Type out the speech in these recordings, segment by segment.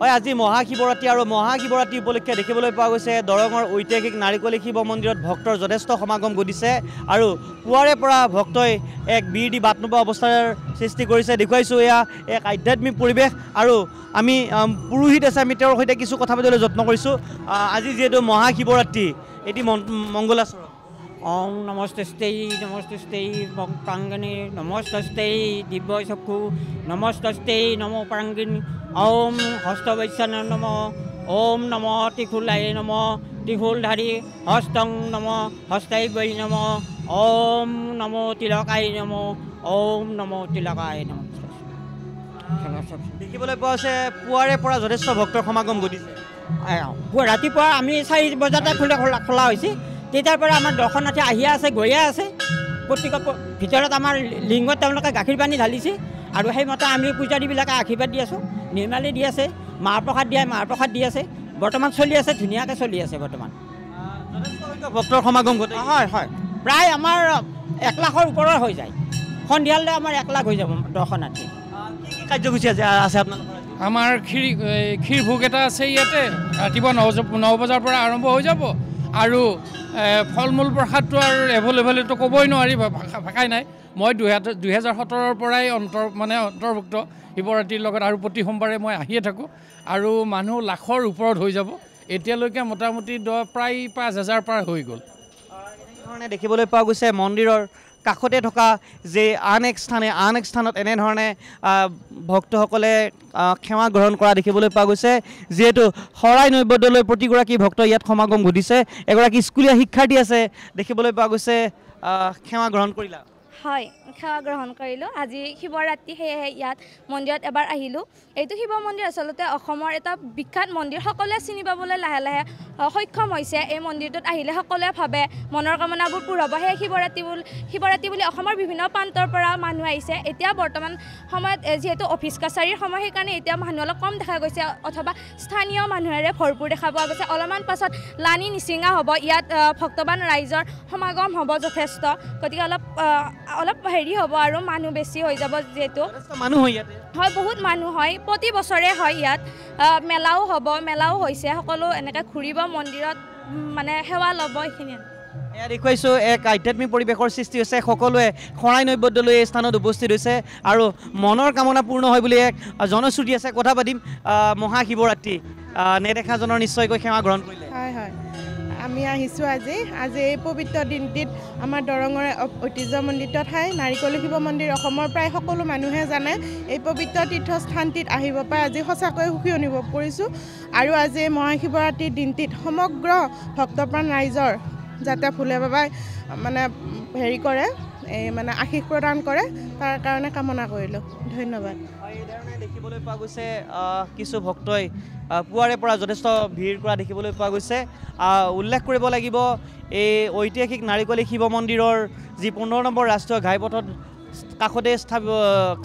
হয় আজি মহাশিৱৰাত্ৰি আৰু মহাশিৱৰাত্ৰি উপলক্ষে দেখিবলৈ পোৱা গৈছে দৰঙৰ ঐতিহাসিক নাৰিকলী শিৱ মন্দিৰত ভক্তৰ যথেষ্ট সমাগম ঘটিছে আৰু পুৱাৰে পৰা ভক্তই এক বীৰ দি বাট নোপোৱা অৱস্থাৰ সৃষ্টি কৰিছে। দেখুৱাইছোঁ এয়া এক আধ্যাত্মিক পৰিৱেশ আৰু আমি পুৰোহিত আছে, আমি তেওঁৰ সৈতে কিছু কথা পাতিবলৈ যত্ন কৰিছোঁ। আজি যিহেতু মহাশিৱৰাত্ৰি এটি মংগলাচৰণ। ওম নমস্তেই প্ৰাঙ্গণে নমস্তেই দিব্যচক্ষু নমস্তেই নমো প্ৰাঙ্গিনী ওম হস্তবৈশ্যন নম ওম নম ত্ৰিশূলায় নম ত্ৰিশূলধাৰী হস্তং নম হস্তাই বৈ নম ওম নমো তিলকায় নম ওম নমো তিলকায় নম। দেখিবলৈ পোৱা হৈছে পুৱাৰে পৰা যথেষ্ট ভক্তৰ সমাগম ঘটিছে। ৰাতিপুৱা আমি 4 বজাতে খোলা হৈছে, তেতিয়াৰ পৰা আমাৰ দৰ্শনাৰ্থী আহিয়ে আছে গৈয়ে আছে। প্ৰত্যেকৰ ভিতৰত আমাৰ লিংগত তেওঁলোকে গাখীৰ পানী ঢালিছে আৰু সেইমতে আমি পূজাৰীবিলাকে আশীৰ্বাদ দি আছোঁ, নিৰ্মালি দি আছে, মাহ প্ৰসাদ দি আছে। বৰ্তমান চলি আছে, ধুনীয়াকৈ চলি আছে বৰ্তমান। ভক্তৰ সমাগম ঘটে। হয় হয়, প্ৰায় আমাৰ 1 লাখৰ ওপৰৰ হৈ যায়। সন্ধিয়ালৈ আমাৰ 1 লাখ হৈ যাব দৰ্শনাৰ্থী। কি কাৰ্যসূচী আছে আপোনালোকৰ? আমাৰ ক্ষীৰ ভোগ এটা আছে ইয়াতে, ৰাতিপুৱা 9 বজাৰ পৰা আৰম্ভ হৈ যাব আৰু ফল মূল প্ৰসাদটো আৰু এভেইলেবলটো ক'বই নোৱাৰি, ভাষাই নাই। মই 2017 পৰাই অন্তৰ্ভুক্ত শিৱৰাত্ৰিৰ লগত আৰু প্ৰতি সোমবাৰে মই আহিয়ে থাকোঁ আৰু মানুহ লাখৰ ওপৰত হৈ যাব। এতিয়ালৈকে মোটামুটি প্ৰায় 5,000 পাৰ হৈ গ'ল। এনেধৰণে দেখিবলৈ পোৱা গৈছে মন্দিৰৰ কাষতে থকা যে আন এক স্থানত এনেধৰণে ভক্তসকলে সেৱা গ্ৰহণ কৰা দেখিবলৈ পোৱা গৈছে। যিহেতু শৰাই নৈবেদ্যলৈ প্ৰতিগৰাকী ভক্ত ইয়াত সমাগম ঘটিছে। এগৰাকী স্কুলীয়া শিক্ষাৰ্থী আছে, দেখিবলৈ পোৱা গৈছে সেৱা গ্ৰহণ কৰিলা। হয়, সেৱা গ্ৰহণ কৰিলোঁ। আজি শিৱৰাত্ৰি, সেয়েহে ইয়াত মন্দিৰত এবাৰ আহিলোঁ। এইটো শিৱ মন্দিৰ আচলতে অসমৰ এটা বিখ্যাত মন্দিৰ, সকলোৱে চিনি পাবলৈ লাহে লাহে সক্ষম হৈছে। এই মন্দিৰটোত আহিলে সকলোৱে ভাবে মনৰ কামনাবোৰ পূৰ হ'ব। সেয়ে শিৱৰাত্ৰি বুলি অসমৰ বিভিন্ন প্ৰান্তৰ পৰা মানুহ আহিছে। এতিয়া বৰ্তমান সময়ত যিহেতু অফিচ কাছাৰীৰ সময়, সেইকাৰণে এতিয়া মানুহ অলপ কম দেখা গৈছে, অথবা স্থানীয় মানুহেৰে ভৰপূৰ দেখা পোৱা গৈছে। অলপমান পাছত লানি নিচিঙা হ'ব, ইয়াত ভক্তবান ৰাইজৰ সমাগম হ'ব যথেষ্ট। গতিকে অলপ হেৰি হ'ব আৰু মানুহ বেছি হৈ যাব। যিহেতু মানুহ হয় ইয়াতে, হয় বহুত মানুহ হয়, প্ৰতি বছৰে হয় ইয়াত। মেলাও হ'ব, মেলাও হৈছে, সকলো এনেকৈ ঘূৰিব মন্দিৰত, মানে সেৱা ল'ব। এইখিনিয়ে এয়া দেখুৱাইছোঁ এক আধ্যাত্মিক পৰিৱেশৰ সৃষ্টি হৈছে। সকলোৱে শৰাই নৈবেদ্য লৈ এই স্থানত উপস্থিত হৈছে আৰু মনৰ কামনা পূৰ্ণ হয় বুলি এক জনশ্ৰুতি আছে। কথা পাতিম। মহাশিৱৰাত্ৰি নেদেখাজনৰ নিশ্চয়কৈ সেৱা গ্ৰহণ কৰিলে। হয় হয়, আমি আহিছোঁ আজি এই পবিত্ৰ দিনটিত আমাৰ দৰঙৰ ঐতিহ্যমণ্ডিত ঠাই নাৰিকলী শিৱ মন্দিৰ অসমৰ প্ৰায় সকলো মানুহে জানে। এই পবিত্ৰ তীৰ্থস্থানটিত আহিব পাই আজি সঁচাকৈ সুখী অনুভৱ কৰিছোঁ। আৰু আজি এই মহাশিৱৰাত্ৰিৰ দিনটিত সমগ্ৰ ভক্তপ্ৰাণ ৰাইজৰ যাতে ভোলে বাবাই হেৰি কৰে, এই আশীষ প্ৰদান কৰে, তাৰ কাৰণে কামনা কৰিলোঁ। ধন্যবাদ। এইধৰণে দেখিবলৈ পোৱা গৈছে কিছু ভক্তই পুৱাৰে পৰা যথেষ্ট ভিৰ কৰা দেখিবলৈ পোৱা গৈছে। উল্লেখ কৰিব লাগিব এই ঐতিহাসিক নাৰিকলী শিৱ মন্দিৰৰ যি 15 নম্বৰ ৰাষ্ট্ৰীয় ঘাইপথত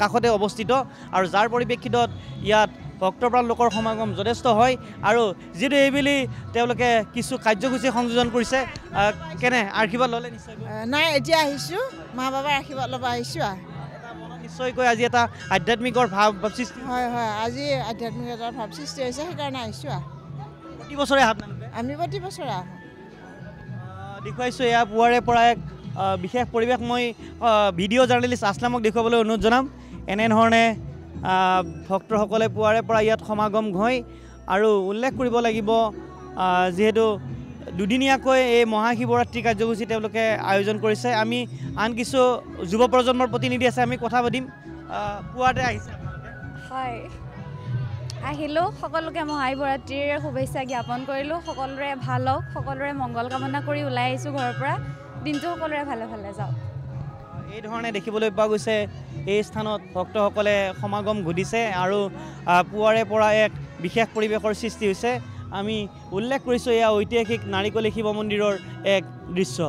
কাষতে অৱস্থিত আৰু যাৰ পৰিপ্ৰেক্ষিতত ইয়াত ভক্তপ্ৰাণ লোকৰ সমাগম যথেষ্ট হয়। আৰু যিহেতু এইবেলি তেওঁলোকে কিছু কাৰ্যসূচী সংযোজন কৰিছে, কেনে আশীৰ্বাদ ল'লে? নিশ্চয় নাই, এতিয়া আহিছোঁ, মা বাবাৰ আশীৰ্বাদ ল'ব আহিছোঁ। নিশ্চয়কৈ আজি এটা আধ্যাত্মিকৰ ভাৱ সৃষ্টি। হয় হয়, আজি আধ্যাত্মিকতাৰ ভাৱ সৃষ্টি হৈছে, সেইকাৰণে আহিছোঁ। প্ৰতি বছৰে আমি প্ৰতি বছৰে আহোঁ। দেখুৱাইছোঁ এয়া পুৱাৰে পৰা এক বিশেষ পৰিৱেশ। মই ভিডিঅ' জাৰ্নেলিষ্ট আসলামক দেখুৱাবলৈ অনুৰোধ জনাম। এনেধৰণে ভক্তসকলে পুৱাৰে পৰা ইয়াত সমাগম হয় আৰু উল্লেখ কৰিব লাগিব যিহেতু দুদিনীয়াকৈ এই মহাশিৱৰাত্ৰি কাৰ্যসূচী তেওঁলোকে আয়োজন কৰিছে। আমি আন কিছু যুৱ প্ৰজন্মৰ প্ৰতিনিধি আছে, আমি কথা পাতিম। পুৱাতে আহিছে? হয়, আহিলোঁ। সকলোকে মহাশিৱৰাত্ৰিৰ শুভেচ্ছা জ্ঞাপন কৰিলোঁ। সকলোৰে ভাল হওক, সকলোৰে মংগল কামনা কৰি ওলাই আহিছোঁ ঘৰৰ পৰা। দিনটো সকলোৰে ভালে ভালে যাওক। এই ধৰণে দেখিবলৈ পোৱা গৈছে এই স্থানত ভক্তসকলে সমাগম ঘটিছে আৰু পুৱাৰে পৰা এক বিশেষ পৰিৱেশৰ সৃষ্টি হৈছে। আমি উল্লেখ কৰিছোঁ এয়া ঐতিহাসিক নাৰিকলী শিৱ মন্দিৰৰ এক দৃশ্য।